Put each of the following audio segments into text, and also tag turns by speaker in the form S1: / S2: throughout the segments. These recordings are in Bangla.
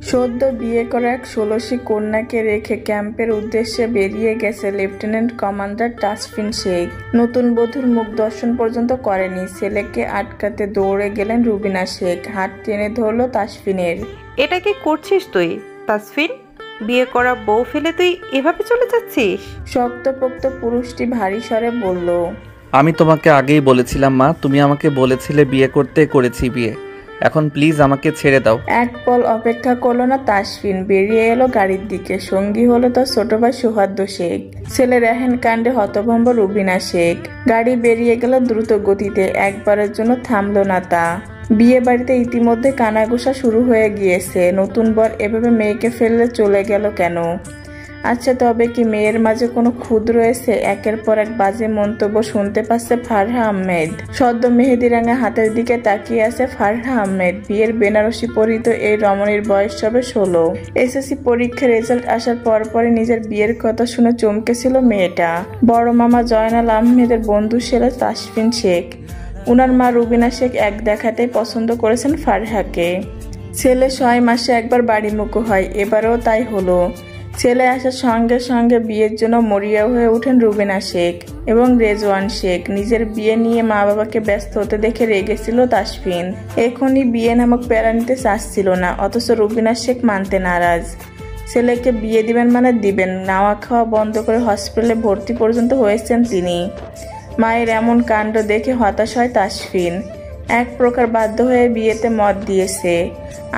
S1: সদ্য বিয়ে করা এক ষোলশী কন্যাকে রেখে ক্যাম্পের উদ্দেশ্যে বেরিয়ে গেছে লেফটেন্যান্ট কমান্ডার তাসফিন শেখ। নতুন বধূর মুখ দর্শন পর্যন্ত করেনি, ছেলেকে আটকাতে দৌড়ে গেলেন রুবিনা শেখ। হাত টেনে ধরল তাসফিনের।
S2: এটা কি করছিস তুই তাসফিন? বিয়ে করা বউ ফেলে তুই এভাবে চলে যাচ্ছিস?
S1: শক্তপোক্ত পুরুষটি ভারী স্বরে বলল,
S3: আমি তোমাকে আগেই বলেছিলাম মা, তুমি আমাকে বলেছিলে বিয়ে করতে, করেছি বিয়ে। এখন প্লিজ আমাকে ছেড়ে দাও।
S1: এক পল অপেক্ষা করলো না তাসফিন, বেরিয়ে এলো গাড়ির দিকে। সঙ্গী হলো তার ছোট ভাই সুহাদ্দ শেখ, ছেলে রেহেন কাণ্ডে হতভম্ব রুবিনা শেখ। গাড়ি বেরিয়ে গেল দ্রুত গতিতে, একবারের জন্য থামলো না তা। বিয়ে বাড়িতে ইতিমধ্যে কানাঘুষা শুরু হয়ে গিয়েছে। নতুন বর এভাবে মেয়েকে ফেললে চলে গেল কেন? আচ্ছা, তবে কি মেয়ের মাঝে কোনো খুঁত রয়েছে? একের পর এক বাজে মন্তব্য শুনতে পাচ্ছে ফারহা আহমেদ। সদ্য মেহেদিরাঙা হাতের দিকে তাকিয়ে আছে ফারহা আহমেদ। বিয়ের বেনারসি পরিহিত এই রমণীর বয়স সবে 16। এসএসসি পরীক্ষার রেজাল্ট আসার পরপরই নিজের বিয়ের কথা শুনে চমকেছিল মেয়েটা। বড় মামা জয়নাল আহমেদের বন্ধু ছেলে তাসফিন শেখ, উনার মা রুবিনা শেখ এক দেখাতেই পছন্দ করেছেন ফারহাকে। ছেলে 6 মাসে একবার বাড়িমুখো হয়, এবারেও তাই হলো। ছেলে আসার সঙ্গে সঙ্গে বিয়ের জন্য মরিয়া হয়ে ওঠেন রুবিনা শেখ এবং রেজওয়ান শেখ। নিজের বিয়ে নিয়ে মা বাবাকে ব্যস্ত হতে দেখে রেগেছিল তাসফিন। এখনই বিয়ে নামক প্যারা নিতে চাচ্ছিল না, অথচ রুবিনা শেখ মানতে নারাজ। ছেলেকে বিয়ে দিবেন মানে দিবেন, নাওয়া খাওয়া বন্ধ করে হসপিটালে ভর্তি পর্যন্ত হয়েছেন তিনি। মায়ের এমন কাণ্ড দেখে হতাশ হয় তাসফিন। এক প্রকার বাধ্য হয়ে বিয়েতে মত দিয়েছে।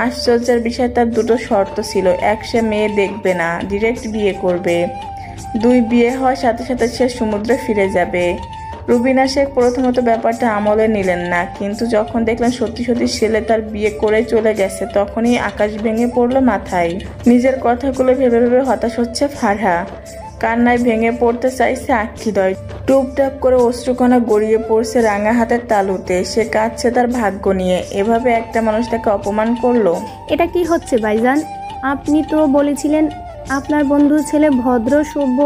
S1: আশ্চর্যের বিষয়, তার দুটো শর্ত ছিল। এক, সে মেয়ে দেখবে না, ডিরেক্ট বিয়ে করবে। 2, বিয়ে হওয়ার সাথে সাথে সে সমুদ্রে ফিরে যাবে। রুবিনা শেখ প্রথমত ব্যাপারটা আমলে নিলেন না, কিন্তু যখন দেখলেন সত্যি সত্যি ছেলে তার বিয়ে করে চলে গেছে, তখনই আকাশ ভেঙে পড়লো মাথায়। নিজের কথাগুলো ভেবে ভেবে হতাশ হচ্ছে ফারহা। কান্নায় ভেঙে পড়তে চাইছে আক্ষিদয়। টুপটাপ করে অশ্রুকণা গড়িয়ে পড়ছে রাঙা হাতের তালুতে। সে কাঁদছে তার ভাগ্য নিয়ে। এভাবে একটা মানুষ তাকে অপমান করলো।
S4: এটা কি হচ্ছে ভাইজান? আপনি তো বলেছিলেন আপনার বন্ধু ছেলে ভদ্র সভ্য।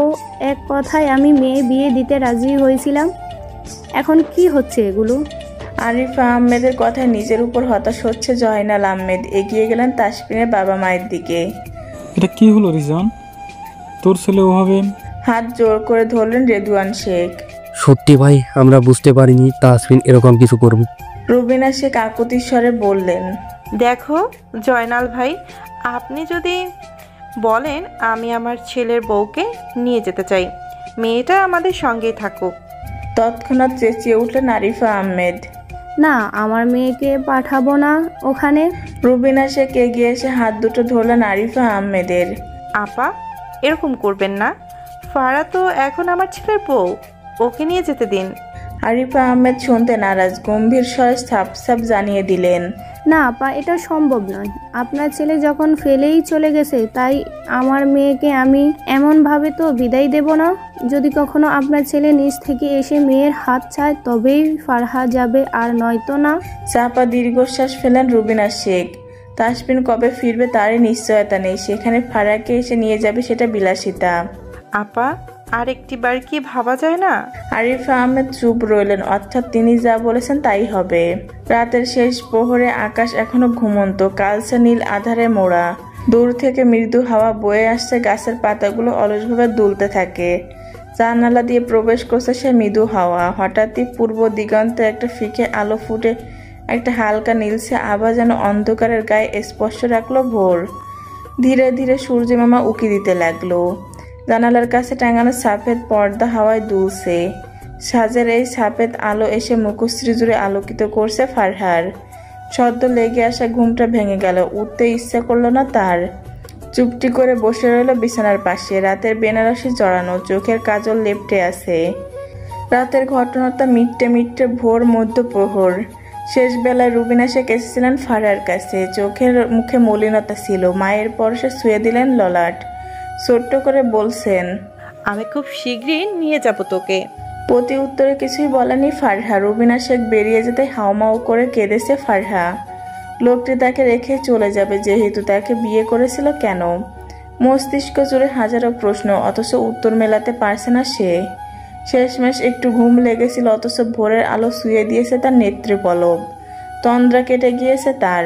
S4: এক কথায় আমি মেয়ে বিয়ে দিতে রাজি হয়েছিলাম, এখন কি হচ্ছে এগুলো?
S1: আরিফা আহমেদের কথায় নিজের উপর হতাশ হচ্ছে জয়নাল আহমেদ। এগিয়ে গেলেন তাসফিনের বাবা মায়ের দিকে।
S5: এটা কি হলো রিজন? তোর ছেলে ওভাবে?
S1: হাত জোর করে ধরলেন রেদওয়ান শেখ।
S6: সত্যি ভাই, আমরা বুঝতে পারিনি তাসফিন এরকম কিছু করবে।
S1: রুবিনা শেখ আকুতির স্বরে বললেন,
S2: দেখো জয়নাল ভাই, আপনি যদি বলেন আমি আমার ছেলের বউকে নিয়ে যেতে চাই, মেয়েটা আমাদের সঙ্গেই থাকুক।
S1: তৎক্ষণাৎ চেঁচিয়ে উঠলেন আরিফা আহমেদ।
S4: না, আমার মেয়েকে পাঠাবো না ওখানে।
S1: রুবিনা শেখ এগিয়ে এসে হাত দুটো ধরলেন আরিফা আহমেদের।
S2: আপা, এরকম করবেন না, ফারা তো এখন আমার ছেলের বউ, ওকে নিয়ে যেতে দিন।
S1: আরিফা আহমেদ শুনতে নারাজ, গম্ভীর স্বরে সাপ সাপ জানিয়ে দিলেন,
S4: না আপা, এটা সম্ভব নয়। আপনার ছেলে যখন ফেলেই চলে গেছে, তাই আমার মেয়েকে আমি এমনভাবে তো বিদায় দেব না। যদি কখনো আপনার ছেলে নিজ থেকে এসে মেয়ের হাত চায়, তবেই ফারহা যাবে, আর নয়তো না।
S1: চাপা দীর্ঘশ্বাস ফেলেন রুবিনা শেখ। তাসফিন কবে ফিরবে তারই নিশ্চয়তা নেই। সেখানে ফারাকে এসে নিয়ে যাবে, সেটা বিলাসিতা।
S2: আপা, আর একটি বার কি ভাবা যায় না?
S1: আরিফা আহমেদ চুপ রইলেন। অর্থাৎ তিনি যা বলেছেন তাই হবে। রাতের শেষ প্রহরে আকাশ এখনো ঘুমন্ত, কালচে নীল আধারে মোড়া। দূর থেকে মৃদু হাওয়া বয়ে আসছে, গাছের পাতাগুলো অলসভাবে দুলতে থাকে। জানালা দিয়ে প্রবেশ করছে সে মৃদু হাওয়া। হঠাৎই পূর্ব দিগন্তে একটা ফিকে আলো ফুটে একটা হালকা নীলসে আভা যেন অন্ধকারের গায়ে স্পর্শ রাখলো ভোর। ধীরে ধীরে সূর্য মামা উকি দিতে লাগলো। জানালার কাছে টাঙানো সাফেদ পর্দা হাওয়ায় দুলছে। সাজের এই সাফেদ আলো এসে মুখশ্রী জুড়ে আলোকিত করছে ফারহার। সদ্য লেগে আসা ঘুমটা ভেঙে গেল। উঠতে ইচ্ছা করলো না তার। চুপটি করে বসে রইল বিছানার পাশে। রাতের বেনারসি জড়ানো, চোখের কাজল লেপটে আছে। রাতের ঘটনাটা মিটতে মিটতে ভোর মধ্য প্রহর। শেষ বেলায় রুবিনা শেখ এসেছিলেন ফারহার কাছে। চোখের মুখে মলিনতা ছিল। মায়ের পরশে ছুঁয়ে দিলেন ললাট। ছোট্ট করে বলছেন,
S2: আমি খুব শীঘ্রই নিয়ে যাব তোকে।
S1: প্রতি উত্তরে কিছুই বলেনি ফারহা। রুবিনা শেখ বেরিয়ে যেতে হাউমাউ করে কেঁদেছে ফারহা। লোকটি তাকে রেখে চলে যাবে, যেহেতু তাকে বিয়ে করেছিল কেন? মস্তিষ্ক জুড়ে হাজারো প্রশ্ন, অথচ উত্তর মেলাতে পারছে না সে। শেষমেশ একটু ঘুম লেগেছিল, অথচ ভোরের আলো শুয়ে দিয়েছে তার নেত্রপলক। তন্দ্রা কেটে গিয়েছে তার।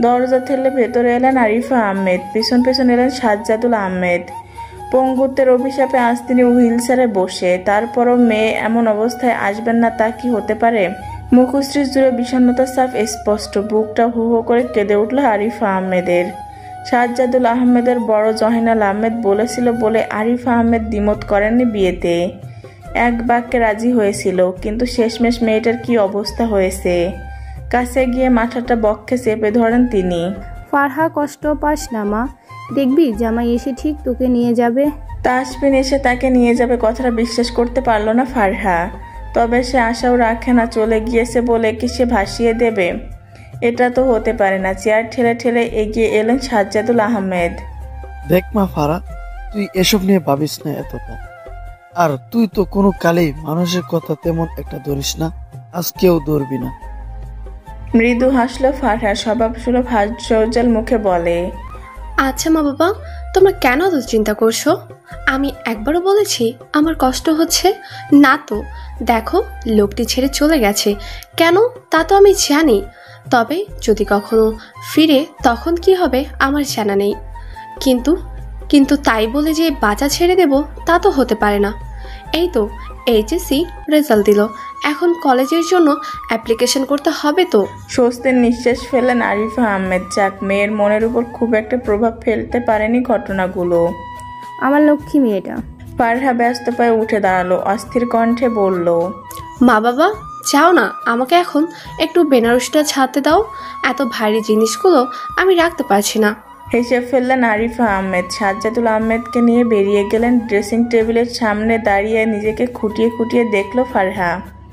S1: দরজা ঠেলে ভেতরে এলেন আরিফা আহমেদ, পিছন পেছন এলেন সাজ্জাদুল আহমেদ। পঙ্গুত্বের অভিশাপে আজ তিনি হুইলচেয়ারে বসে, তারপরও মেয়ে এমন অবস্থায় আসবেন না তা কি হতে পারে? মুখশ্রী জুড়ে বিষণ্ণতার ছাপ স্পষ্ট, বুকটা হু হু করে কেঁদে উঠল আরিফা আহমেদের। সাজ্জাদুল আহমেদের বড় জহিনাল আহমেদ বলেছিল বলে আরিফা আহমেদ দ্বিমত করেননি বিয়েতে, এক বাক্যে রাজি হয়েছিল, কিন্তু শেষমেশ মেয়েটার কি অবস্থা হয়েছে। কাছে গিয়ে মাথাটা বক্ষে চেপে ধরেন তিনি।
S4: ফারহা, কষ্ট পাস না মা, দেখবি জামাই এসে ঠিক তোকে নিয়ে যাবে।
S1: তাসফিন এসে তাকে নিয়ে যাবে কথাটা বিশ্বাস করতে পারল না ফারহা। তবে সে আশাও রাখে না চলে গিয়েছে বলে কি সে ভাসিয়ে দেবে? এটা তো হতে পারে না। চেয়ার ঠেলে ঠেলে এগিয়ে এলেন সাজ্জাদুল আহমেদ।
S7: দেখ মা ফারা, তুই এসব নিয়ে ভাবিস না এতটা। আর তুই তো কোনো কালেই মানুষের কথা তেমন একটা ধরিস না, আজকেও ধরবি না।
S1: মৃদু হাসলো ফারহা, স্বভাবসুলভ হাস্যোজ্জ্বল মুখে বলে,
S8: আচ্ছা মা বাবা, তোমরা কেন এত চিন্তা করছো? আমি একবারও বলেছি আমার কষ্ট হচ্ছে না তো। দেখো, লোকটি ছেড়ে চলে গেছে কেন তা তো আমি জানি, তবে যদি কখনো ফিরে তখন কি হবে আমার জানা নেই। কিন্তু কিন্তু তাই বলে যে বাঁচা ছেড়ে দেব তা তো হতে পারে না। এই তো এইচএসসি রেজাল্ট দিল, এখন কলেজের জন্য অ্যাপ্লিকেশন করতে হবে তো।
S1: স্বস্তির নিঃশ্বাস ফেলেন আরিফা আহমেদ। যাক, মেয়ের মনের উপর খুব একটা প্রভাব ফেলতে পারেনি ঘটনাগুলো।
S4: আমার লক্ষ্মী মেয়েটা।
S1: ফারহা ব্যস্ত পায়ে উঠে দাঁড়ালো, অস্থির কণ্ঠে বলল,
S8: মা বাবা চাও না আমাকে এখন একটু বেনারসিটা ছাড়তে দাও, এত ভারী জিনিসগুলো আমি রাখতে পারছি না।
S1: হেসে ফেললেন আরিফা আহমেদ। সাজ্জাদুল আহমেদকে নিয়ে বেরিয়ে গেলেন। ড্রেসিং টেবিলের সামনে দাঁড়িয়ে নিজেকে খুঁটিয়ে খুঁটিয়ে দেখলো ফারহা।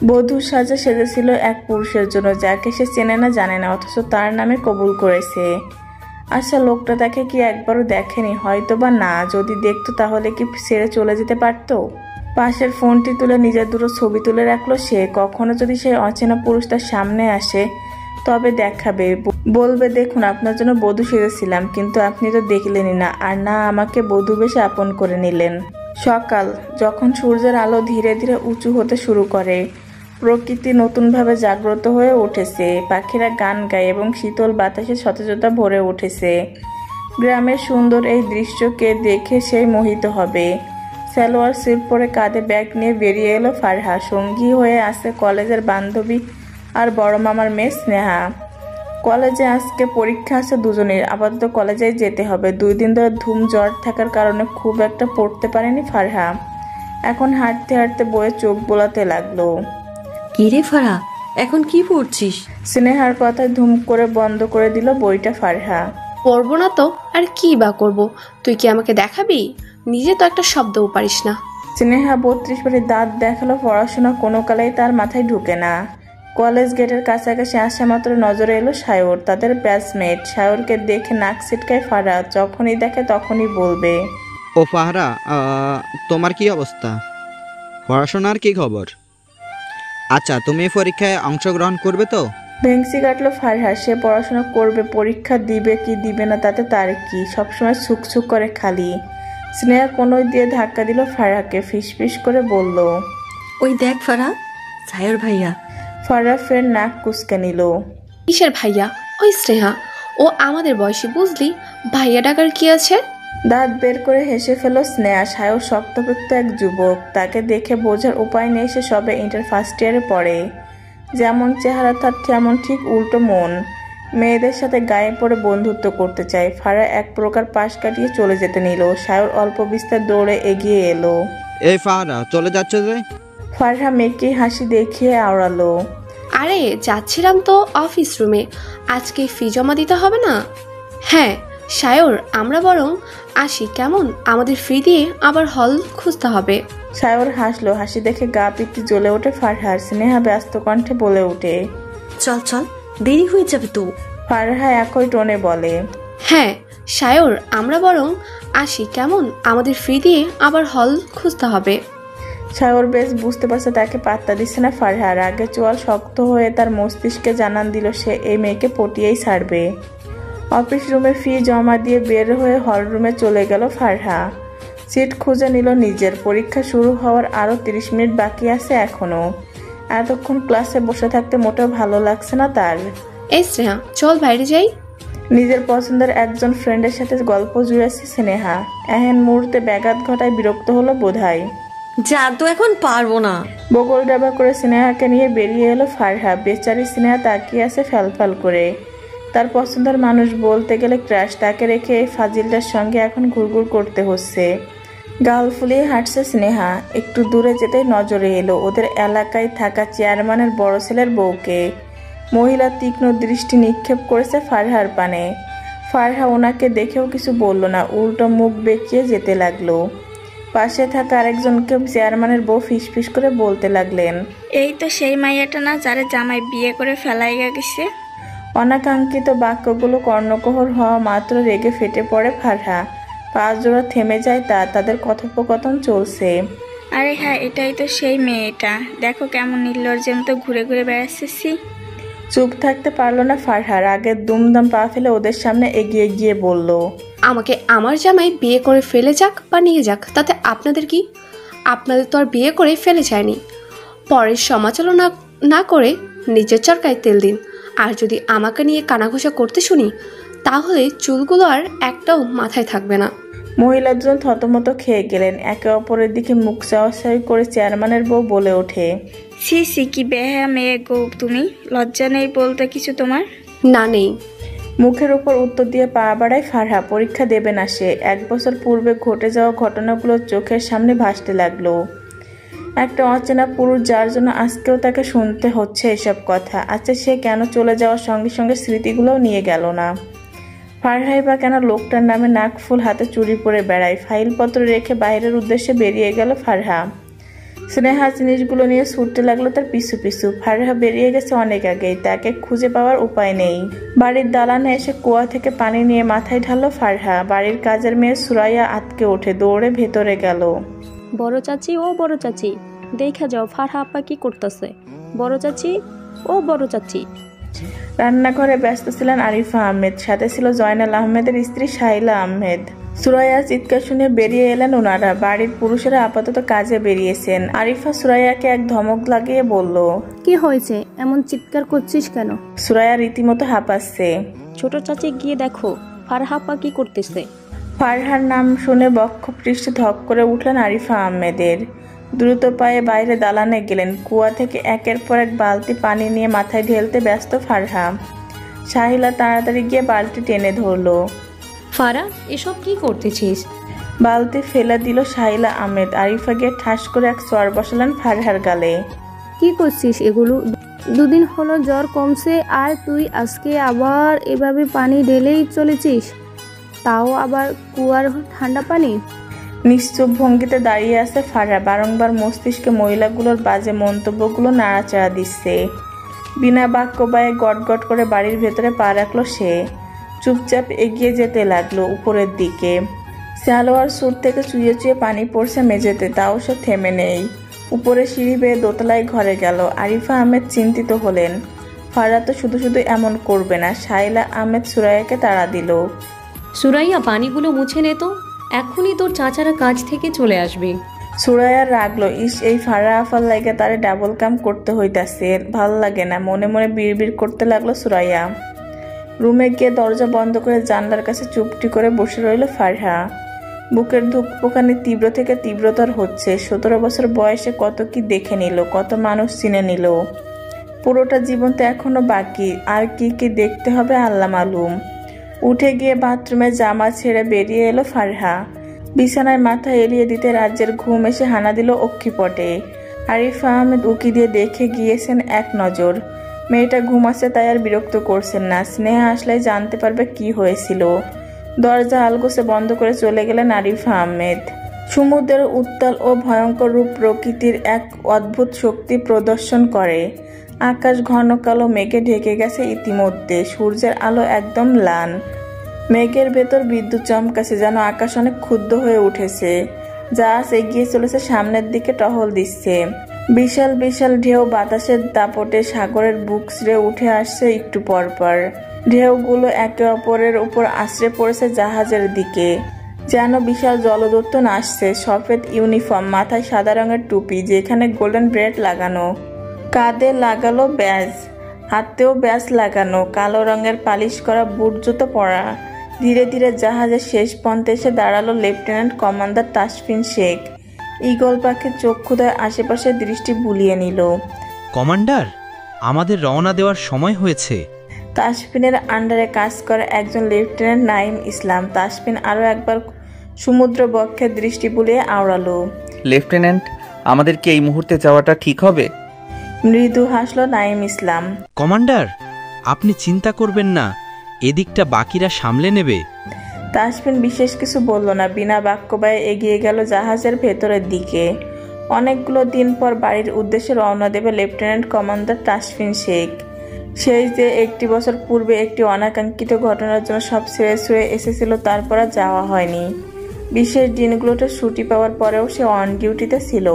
S1: বধূ সাজে সেজেছিল এক পুরুষের জন্য যাকে সে চেনে না জানে না, অথচ তার নামে কবুল করেছে। আচ্ছা, লোকটা তাকে কি একবারও দেখেনি? হয়তো বা না, যদি দেখতো তাহলে কি ছেড়ে চলে যেতে পারতো? পাশের ফোনটি তুলে নিজের দুটো ছবি তুলে রাখলো সে। কখনো যদি সেই অচেনা পুরুষ তার সামনে আসে তবে দেখাবে, বলবে, দেখুন আপনার জন্য বধূ সেজেছিলাম, কিন্তু আপনি তো দেখলেনই না, আর না আমাকে বধূ বেশে আপন করে নিলেন। সকাল, যখন সূর্যের আলো ধীরে ধীরে উঁচু হতে শুরু করে, প্রকৃতি নতুনভাবে জাগ্রত হয়ে উঠেছে। পাখিরা গান গায় এবং শীতল বাতাসে সতেজতা ভরে উঠেছে। গ্রামের সুন্দর এই দৃশ্যকে দেখে সেই মোহিত হবে। সালোয়ার স্যুট পরে কাঁধে ব্যাগ নিয়ে বেরিয়ে এলো ফারহা। সঙ্গী হয়ে আছে কলেজের বান্ধবী আর বড় মামার মেয়ে স্নেহা। কলেজে আজকে পরীক্ষা আছে দুজনের, আপাতত কলেজেই যেতে হবে। 2 দিন ধরে ধুম জ্বর থাকার কারণে খুব একটা পড়তে পারেনি ফারহা। এখন হাঁটতে হাঁটতে বইয়ে চোখ বোলাতে লাগলো।
S9: কি রে ফারা, এখন কি পড়ছিস?
S1: স্নেহার কথায় ধুম করে বন্ধ করে দিল বইটা ফারহা।
S8: পড়বো না তো আর কি বা করব? তুই কি আমাকে দেখাবি? নিজে তো একটা শব্দও পারিস না।
S1: স্নেহা 32 বারে দাঁত দেখালো। পড়াশোনা কোনো কালেই তার মাথায় ঢুকে না। কলেজ গেটের কাছাকাছি আসা মাত্র নজরে এলো সায়র, তাদের ব্যাচমেট। সায়রকে দেখে নাক ছিটকায় ফারহা। যখনই দেখে তখনই বলবে,
S10: ও ফাহরা, তোমার কি অবস্থা? পড়াশোনার কি খবর? আচ্ছা, তুমি পরীক্ষায় অংশগ্রহণ করবে তো?
S1: ভেংসি কাটলো ফারহা। সে পড়াশোনা করবে, পরীক্ষা দিবে কি দিবে না তাতে তার কি, সবসময় ছুকছুক করে খালি। স্নেহা কোনোই দিয়ে ধাক্কা দিল ফারহাকে, ফিসফিস করে বলল,
S9: ওই দেখ ফারা, সায়র ভাইয়া।
S1: ফারহা ফের নাক কুচকে নিল।
S8: কিসের ভাইয়া? ওই স্নেহা, ও আমাদের বয়সী, বুঝলি? ভাইয়া ডাকার কি আছে?
S1: দাঁত বের করে হেসে ফেল স্নেহা। সায়র শক্তপোক্ত এক যুবক, তাকে দেখে বোঝার উপায় নেই সে সবে ইন্টার ফার্স্ট ইয়ারে পড়ে। যেমন চেহারা তার তেমন ঠিক উল্টো মন। মেয়েদের সাথে গায়ে পড়ে বন্ধুত্ব করতে চায়। ফারহা এক প্রকার পাশ কাটিয়ে চলে যেতে নিল। সায়র অল্প বিস্তার দৌড়ে এগিয়ে এলো।
S10: এই ফাহরা, চলে যাচ্ছে যে?
S1: ফারহা মেয়েকে হাসি দেখিয়ে আওড়ালো,
S8: আরে যাচ্ছিলাম তো অফিস রুমে, আজকে ফি জমা দিতে হবে না? হ্যাঁ সায়র, আমরা বরং আসি কেমন? আমাদের ফি দিয়ে আবার হল খুঁজতে হবে।
S1: সায়র হাসলো। হাসি দেখে গা পিত্তি জ্বলে ওঠে ফারহার। স্নেহা ব্যস্ত কণ্ঠে বলে ওঠে,
S9: চল চল, দেরি হয়ে যাবে তো।
S1: ফারহা একই টোনে বলে,
S8: হ্যাঁ সায়র, আমরা বরং আসি কেমন? আমাদের ফি দিয়ে আবার হল খুঁজতে হবে।
S1: সায়র বেশ বুঝতে পারছে তাকে পাত্তা দিচ্ছে না ফারহার। আগে চোয়াল শক্ত হয়ে তার মস্তিষ্কে জানান দিল সে এই মেয়েকে পটিয়েই ছাড়বে। অফিস রুমে ফি জমা দিয়ে বের হয়ে হল রুমে চলে গেল ফারহা। সিট খুঁজে নিল নিজের। পরীক্ষা শুরু হওয়ার আরও 30 মিনিট বাকি আছে এখনো। এতক্ষণ ক্লাসে বসে থাকতে মোটেও ভালো লাগছে না তার।
S8: এই স্নেহা, চল বাইরে যাই।
S1: নিজের পছন্দের একজন ফ্রেন্ডের সাথে গল্প জুড়েছে স্নেহা। এহেন মুহূর্তে ব্যাঘাত ঘটায় বিরক্ত হলো বোধায়।
S9: যা তো এখন পারবো না।
S1: বগল ডাবা করে স্নেহাকে নিয়ে বেরিয়ে এলো ফারহা। বেচারি স্নেহা তাকিয়ে আছে ফ্যালফ্যাল করে। তার পছন্দের মানুষ বলতে গেলে ক্রাশ, তাকে রেখে এই ফাজিলটার সঙ্গে এখন ঘুরঘুর করতে হচ্ছে। গাল ফুলিয়ে হাঁটছে স্নেহা। একটু দূরে যেতেই নজরে এলো ওদের এলাকায় থাকা চেয়ারম্যানের বড় ছেলের বউকে। মহিলা তীক্ষ্ণ দৃষ্টি নিক্ষেপ করেছে ফারহার পানে। ফারহা ওনাকে দেখেও কিছু বলল না, উল্টো মুখ বেঁকিয়ে যেতে লাগলো। পাশে থাকা আরেকজনকে চেয়ারম্যানের বউ ফিসফিস করে বলতে লাগলেন,
S11: এই তো সেই মাইয়াটা না যারে জামাই বিয়ে করে ফেলাইয়া গেছে।
S1: অনাকাঙ্ক্ষিত বাক্যগুলো কর্ণকোহর হওয়া মাত্র রেগে ফেটে পড়ে ফারহা। পা জোড়া থেমে যায় তাদের কথোপকথন চলছে।
S11: আরে হ্যাঁ, এটাই তো সেই মেয়েটা, দেখো কেমন নির্লজ্জের মতো ঘুরে ঘুরে বেড়াচ্ছি।
S1: চুপ থাকতে পারলো না ফারহা, রাগে দুমদাম পা ফেলে ওদের সামনে এগিয়ে গিয়ে বলল,
S8: আমাকে আমার জামাই বিয়ে করে ফেলে যাক বা নিয়ে যাক, তাতে আপনাদের কি? আপনাদের তো আর বিয়ে করে ফেলে যায়নি। পরের সমালোচনা না করে নিজের চরকায় তেল দিন। আর যদি আমাকে নিয়ে কানাঘুষা করতে শুনি তাহলে চুলগুলো আর একটাও মাথায় থাকবে না।
S1: মহিলা দুজন থতমত খেয়ে গেলেন। একে অপরের দিকে মুখ চাওয়াচাই করে চেয়ারম্যানের বউ বলে ওঠে,
S11: সি সি, কি বেহায়া মেয়ে গো তুমি, লজ্জা নেই বলতে কিছু তোমার?
S8: না নেই।
S1: মুখের উপর উত্তর দিয়ে পা বাড়ায় ফারহা। পরীক্ষা দেবে না সে। 1 বছর পূর্বে ঘটে যাওয়া ঘটনাগুলো চোখের সামনে ভাসতে লাগলো। একটা অচেনা পুরুষ যার জন্য আজকেও তাকে শুনতে হচ্ছে এসব কথা। আচ্ছা, সে কেন চলে যাওয়ার সঙ্গে সঙ্গে স্মৃতিগুলোও নিয়ে গেল না? ফারহাই বা কেন লোকটার নামে নাকফুল হাতে চুরি পরে বেড়ায়? ফাইলপত্র রেখে বাইরের উদ্দেশ্যে বেরিয়ে গেল ফারহা। স্নেহা জিনিসগুলো নিয়ে ছুটতে লাগলো তার পিছু পিছু। ফারহা বেরিয়ে গেছে অনেক আগেই, তাকে খুঁজে পাওয়ার উপায় নেই। বাড়ির দালানে এসে কুয়া থেকে পানি নিয়ে মাথায় ঢাললো ফারহা। বাড়ির কাজের মেয়ে সুরাইয়া আতকে ওঠে, দৌড়ে ভেতরে গেল।
S12: বড় চাচি, ও বড় চাচি, দেখা যাও ফারহা আপা কি করতেছে। বড় চাচি, ও বড় চাচি।
S1: রান্নাঘরে ব্যস্ত ছিলেন আরিফা আহমেদ, সাথে ছিল জয়নাল আহমেদের স্ত্রী শাইলা আহমেদ। সুরাইয়ার চিৎকার শুনে বেরিয়ে এলেন ওনারা। বাড়ির পুরুষেরা আপাতত কাজে বেরিয়েছেন। আরিফা সুরাইয়াকে এক ধমক লাগিয়ে বলল,
S4: কি হয়েছে, এমন চিৎকার করছিস কেন?
S1: সুরাইয়া রীতিমতো হাঁপাচ্ছে।
S12: ছোট চাচি, গিয়ে দেখো ফারহা আপা কি করতেছে।
S1: ফারহার নাম শুনে বক্ষপৃষ্ঠে ধক করে উঠলেন আরিফা আহমেদের। দ্রুত পায়ে বাইরে দালানে গেলেন। কুয়া থেকে একের পর এক বালতি পানি নিয়ে মাথায় ঢেলতে ব্যস্ত ফারহা। শাহিলা তাড়াতাড়ি গিয়ে বালতি টেনে ধরলো।
S9: ফারা, এসব কি করতেছিস?
S1: বালতি ফেলে দিল শাহিলা আহমেদ। আরিফা গিয়ে ঠাস করে এক চর বসালেন ফারহার গালে।
S4: কি করছিস এগুলো? দুদিন হলো জ্বর কমছে আর তুই আজকে আবার এভাবে পানি ঢেলেই চলেছিস, তাও আবার কুয়ার ঠান্ডা পানি।
S1: নিশ্চুপ ভঙ্গিতে দাঁড়িয়ে আছে ফারহা। বারংবার মস্তিষ্কে মহিলাগুলোর বাজে মন্তব্যগুলো নাড়াচাড়া দিচ্ছে। বিনা বাক্য বায়ে গট গট করে বাড়ির ভেতরে পা রাখলো সে। চুপচাপ এগিয়ে যেতে লাগলো উপরের দিকে। সালোয়ার স্যুট থেকে চুইয়ে চুইয়ে পানি পড়ছে মেঝেতে, তাও সে থেমে নেই। উপরে সিঁড়ি বেয়ে দোতলায় ঘরে গেল। আরিফা আহমেদ চিন্তিত হলেন, ফারহা তো শুধু শুধু এমন করবে না। শাইলা আহমেদ সুরাইয়াকে তাড়া দিল।
S9: সুরাইয়া, পানিগুলো মুছে নে তো, এখনই তোর চাচারা কাজ থেকে চলে আসবে।
S1: সুরাইয়া রাগলো, ইস, এই ফারহা আফার লাগে তারে ডাবল কাম করতে হইতাছে, ভাল লাগে না। মনে মনে বিড়বিড় করতে লাগলো সুরাইয়া। রুমে গিয়ে দরজা বন্ধ করে জানলার কাছে চুপটি করে বসে রইল ফারহা। বুকের ধুকপোকানি তীব্র থেকে তীব্রতর হচ্ছে। 17 বছর বয়সে কত কি দেখে নিল, কত মানুষ চিনে নিল। পুরোটা জীবন তো এখনো বাকি, আর কি কি দেখতে হবে আল্লাহ মালুম। উঠে গিয়ে বাথরুমে জামা ছেড়ে বেরিয়ে এলো ফারহা। বিছানায় মাথা এলিয়ে দিতে রাজ্যের ঘুম এসে হানা দিল অক্ষিপটে। আরিফা আহমেদ উকি দিয়ে দেখে গিয়েছেন এক নজর। মেয়েটা ঘুমাচ্ছে, তাই আর বিরক্ত করছেন না। স্নেহা আসলে জানতে পারবে কি হয়েছিল। দরজা আলগোছে বন্ধ করে চলে গেলেন আরিফা আহমেদ। সমুদ্রের উত্তাল ও ভয়ঙ্কর রূপ প্রকৃতির এক অদ্ভুত শক্তি প্রদর্শন করে। আকাশ ঘন কালো মেঘে ঢেকে গেছে ইতিমধ্যে। সূর্যের আলো একদম ম্লান। মেঘের ভেতর বিদ্যুৎ চমকাছে, যেন আকাশ অনেক ক্ষুব্ধ হয়ে উঠেছে। জাহাজ এগিয়ে চলেছে, সামনের দিকে টহল দিচ্ছে। বিশাল বিশাল ঢেউ বাতাসের দাপটে সাগরের বুক ছিঁড়ে উঠে আসছে একটু পরপর। ঢেউগুলো একে অপরের উপর আছড়ে পড়েছে জাহাজের দিকে, যেন বিশাল জলদূত আসছে। সফেদ ইউনিফর্ম, মাথায় সাদা রঙের টুপি, যেখানে গোল্ডেন ব্রেড লাগানো, কাঁধে লাগালো ব্যাজ, হাতেও ব্যাস লাগানো, কালো রঙের পালিশ করা বুট জুতো পরা। ধীরে ধীরে জাহাজের শেষ প্রান্তে এসে দাঁড়ালো lieutenant commander Tasfin Sheikh. Eagle পাখি চক্ষুদায় আশেপাশে দৃষ্টি বুলিয়ে নিল।
S13: কমান্ডার, আমাদের রওনা দেওয়ার সময় হয়েছে।
S1: তাসফিনের আন্ডারে কাজ করে একজন লেফটেন্যান্ট নাইম ইসলাম। তাসফিন আরও একবার সমুদ্র বক্ষে দৃষ্টি বুলিয়ে আওড়ালো।
S3: লেফটেন্যান্ট, আমাদের কি এই মুহূর্তে যাওয়াটা ঠিক হবে?
S1: মৃদু হাসলো নাইম ইসলাম।
S13: কমান্ডার, আপনি চিন্তা করবেন না, এদিকটা বাকিরা সামলে নেবে।
S1: তাসফিন বিশেষ কিছু বলল না, বিনা বাক্য ব্যয়ে এগিয়ে গেল জাহাজের ভেতরের দিকে। অনেকগুলো দিন পর বাড়ির উদ্দেশ্যে রওনা দেবে লেফটেন্যান্ট কমান্ডার তাসফিন শেখ। সেই যে 1 বছর পূর্বে একটি অনাকাঙ্ক্ষিত ঘটনার জন্য সব ছেড়ে ছুঁড়ে এসেছিল, তারপর আর যাওয়া হয়নি। বিশেষ দিনগুলোতে ছুটি পাওয়ার পরেও সে অন ডিউটিতে ছিল।